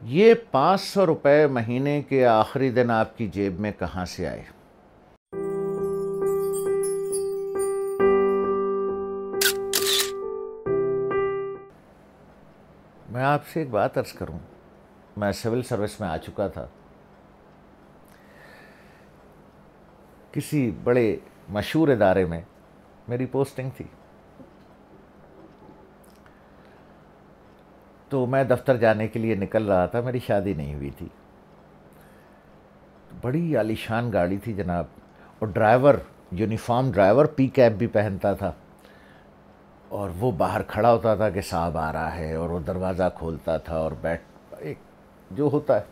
یہ 500 روپے مہینے کے آخری دن آپ کی جیب میں کہاں سے آئے؟ میں آپ سے ایک بات عرض کروں، میں سول سروس میں آ چکا تھا، کسی بڑے مشہور ادارے میں میری پوسٹنگ تھی، تو میں دفتر جانے کے لیے نکل رہا تھا، میری شادی نہیں ہوئی تھی، بڑی عالیشان گاڑی تھی جناب، اور driver uniform driver p cap بھی پہنتا تھا، اور وہ باہر کھڑا ہوتا تھا کہ صاحب آ رہا ہے، اور وہ دروازہ کھولتا تھا اور ایک جو ہوتا ہے۔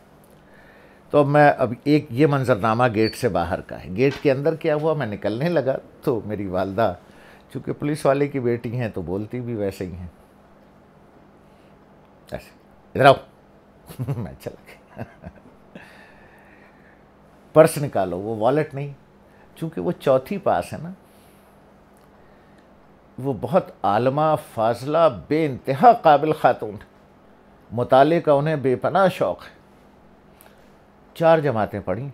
تو میں اب ایک یہ منظرنامہ گیٹ سے باہر کا ہے، گیٹ کے اندر کیا ہوا، میں نکلنے لگا تو میری والدہ چونکہ پولیس والے کی بیٹی ہیں تو بولتی بھی ویسے ہی ہیں، ایسے ادھر آؤ میں چلا گیا، پرس نکالو، وہ والیٹ نہیں، چونکہ وہ چوتھی پاس ہے نا، وہ بہت عالمہ فاضلہ بے انتہا قابل خاتون، مطالعے کا انہیں بے پناہ شوق ہے، 4 جماعتیں پڑھی،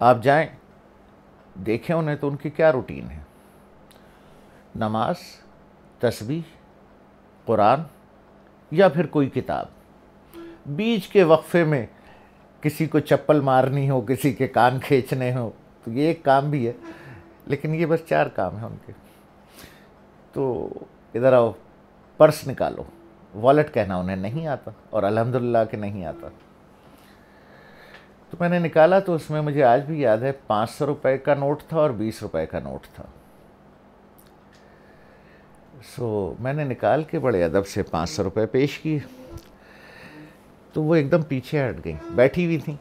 آپ جائیں دیکھیں انہیں تو ان کی کیا روٹین ہے، نماز، تسبیح، قرآن یا پھر کوئی کتاب، بیچ کے وقفے میں کسی کو چپل مارنی ہو، کسی کے کان کھینچنے ہو، تو یہ ایک کام بھی ہے، لیکن یہ بس 4 کام ہیں ان کے۔ تو ادھر آؤ، پرس نکالو، والیٹ کہنا انہیں نہیں آتا، اور الحمدللہ کہ نہیں آتا، تو میں نے نکالا تو اس میں مجھے آج بھی یاد ہے 500 روپے کا نوٹ تھا اور 20 روپے کا نوٹ تھا، میں نے نکال کے بڑے ادب سے 500 روپے پیش کیے، تو وہ ایک دم پیچھے ہٹ گئی، بیٹھی ہوئی تھیں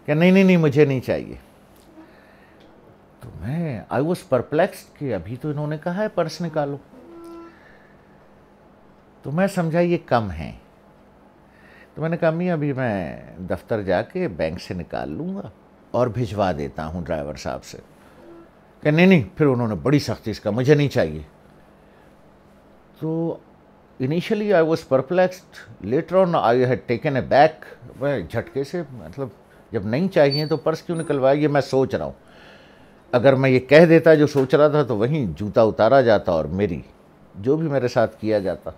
کہ نہیں مجھے نہیں چاہیے، تو میں آئی واز پرپلیکسڈ کہ ابھی تو انہوں نے کہا ہے پرس نکالو، تو میں سمجھا یہ کم ہیں، تو میں نے کہا امی ابھی میں دفتر جا کے بینک سے نکال لوں گا اور بھجوا دیتا ہوں ڈرائیور صاحب سے، کہ نہیں، پھر انہوں نے بڑی سختی سے کہا مجھے نہیں چاہیے، تو initially I was perplexed, later on I had taken a back, میں جھٹکے سے، مطلب جب نہیں چاہیے تو پرس کیوں نکلوایا، یہ میں سوچ رہا ہوں، اگر میں یہ کہہ دیتا جو سوچ رہا تھا تو وہیں جوتا اتارا جاتا اور میری جو بھی میرے ساتھ کیا جاتا۔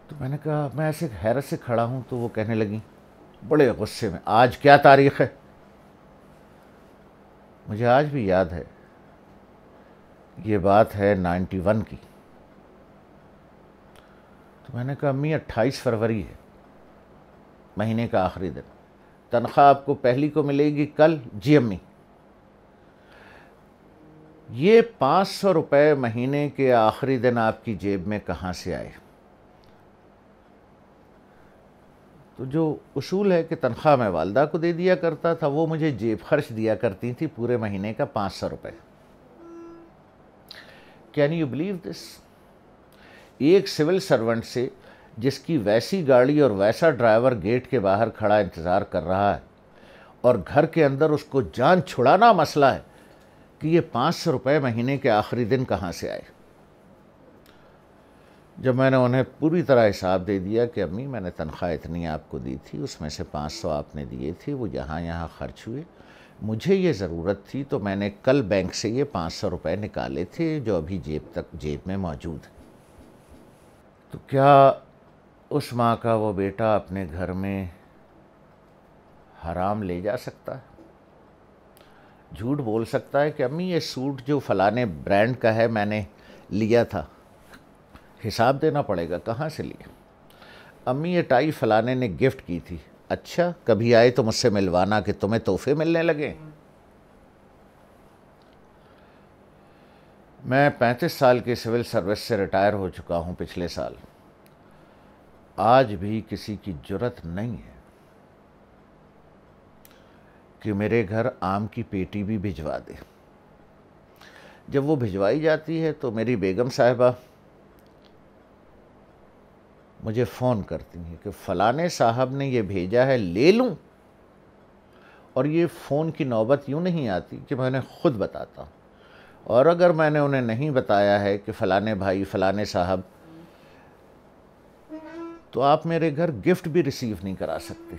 تو میں نے کہا میں ایسے حیرت سے کھڑا ہوں، تو وہ کہنے لگی بڑے غصے میں، آج کیا تاریخ ہے؟ مجھے آج بھی یاد ہے، یہ بات ہے 91 کی، تو میں نے کہا امی 28 فروری ہے، مہینے کا آخری دن، تنخواہ آپ کو پہلی کو ملے گی کل، جی امی، یہ 500 روپے مہینے کے آخری دن آپ کی جیب میں کہاں سے آئے؟ تو جو اصول ہے کہ تنخواہ میں والدہ کو دے دیا کرتا تھا، وہ مجھے جیب خرچ دیا کرتی تھی پورے مہینے کا 500 روپے۔ Can you believe this? ایک سول سرونٹ سے جس کی ویسی گاڑی اور ویسا ڈرائیور گیٹ کے باہر کھڑا انتظار کر رہا ہے، اور گھر کے اندر اس کو جان چھڑانا مسئلہ ہے کہ یہ 500 روپے مہینے کے آخری دن کہاں سے آئے۔ جب میں نے انہیں پوری طرح حساب دے دیا کہ امی میں نے تنخواہ اتنی آپ کو دی تھی، اس میں سے 500 آپ نے دیے تھے، وہ یہاں خرچ ہوئے، مجھے یہ ضرورت تھی تو میں نے کل بینک سے یہ 500 روپے نکالے تھے جو ابھی جیب میں موجود ہیں، تو کیا اس ماں کا وہ بیٹا اپنے گھر میں حرام لے جا سکتا ہے؟ جھوٹ بول سکتا ہے کہ امی یہ سوٹ جو فلانے برانڈ کا ہے میں نے لیا تھا، حساب دینا پڑے گا کہاں سے لیا؟ امی یہ ٹائی فلانے نے گفٹ کی تھی، اچھا کبھی آئے تو مجھ سے ملوانا کہ تمہیں تحفے ملنے لگے۔ میں 35 سال کے سول سروس سے ریٹائر ہو چکا ہوں پچھلے سال، آج بھی کسی کی جرت نہیں ہے کہ میرے گھر آم کی پیٹی بھی بھجوا دے۔ جب وہ بھجوائی جاتی ہے تو میری بیگم صاحبہ مجھے فون کرتی ہیں کہ فلانے صاحب نے یہ بھیجا ہے، لے لوں؟ اور یہ فون کی نوبت یوں نہیں آتی کہ میں انہیں خود بتاتا ہوں، اور اگر میں نے انہیں نہیں بتایا ہے کہ فلانے بھائی فلانے صاحب تو آپ میرے گھر گفٹ بھی ریسیو نہیں کرا سکتے۔